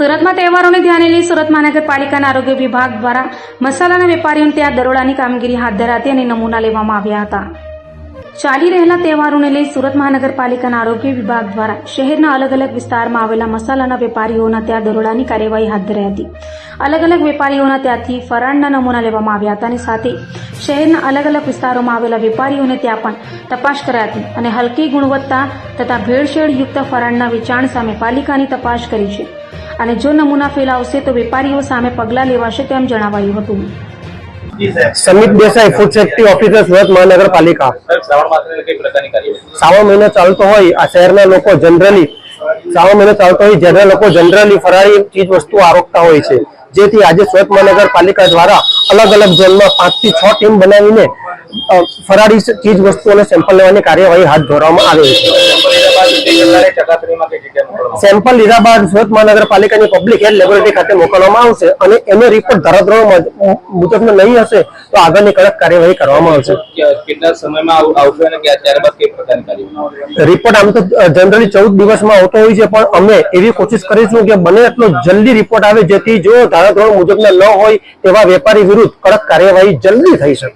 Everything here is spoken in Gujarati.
સુરતમાં તહેવારોને ધ્યાને લઈ સુરત મહાનગરપાલિકાના આરોગ્ય વિભાગ દ્વારા મસાલાના વેપારીઓને ત્યાં દરોડાની કામગીરી હાથ ધરાતી અને નમૂના લેવામાં આવ્યા હતા। ચાલી રહેલા તહેવારોને લઈ સુરત મહાનગરપાલિકાના આરોગ્ય વિભાગ દ્વારા શહેરના અલગ અલગ વિસ્તારમાં આવેલા મસાલાના વેપારીઓના ત્યાં દરોડાની કાર્યવાહી હાથ ધરાઈ હતી। અલગ અલગ વેપારીઓના ત્યાંથી ફરાળના નમૂના લેવામાં આવ્યા હતા અને સાથે શહેરના અલગ અલગ વિસ્તારોમાં આવેલા વેપારીઓને ત્યાં પણ તપાસ કરાઈ હતી અને હલકી ગુણવત્તા તથા ભેળસેળયુક્ત ફરાળના વેચાણ સામે પાલિકાની તપાસ કરી છે અને જો નમૂના ફેલાવશે તો વેપારીઓ સામે પગલાં લેવાશે તેમ જણાવાયું હતું। समित देसाई फूड सेफ्टी ऑफिसर सूरत महानगरपालिका। श्रावण महीनो चालतो होय आ शहरना लोको जनरली श्रावण महीनो चालतो होय जेना लोको जनरली फराळी चीज वस्तु आरोगता होय छे, जेथी आज सूरत महानगरपालिका द्वारा अलग अलग झोन में 5 થી 6 टीम बनावीने फराळी चीज वस्तुओं सेम्पल लेवानी कार्यवाही हाथ धरवामां आवेल छे। सेम्पल लीधा बाद सूरत महानगरपालिकानी पब्लिक हेल्थ लेबोरेटरी खाते मोकलवामां आवशे અને એનો રિપોર્ટ ધરાધોરણ મુજબનો નહીં હશે તો આગળની કડક કાર્યવાહી કરવામાં આવશે। કેટલા સમયમાં આવશે અને ત્યારબાદ કઈ પ્રકારની કાર્યવાહી? રિપોર્ટ આમ તો જનરલી 14 દિવસમાં આવતો હોય છે, પણ અમે એવી કોશિશ કરીશું કે બને એટલો જલ્દી રિપોર્ટ આવે જેથી જો ધારાધોરણ મુજબના ન હોય તેવા વેપારી વિરુદ્ધ કડક કાર્યવાહી જલ્દી થઈ શકે।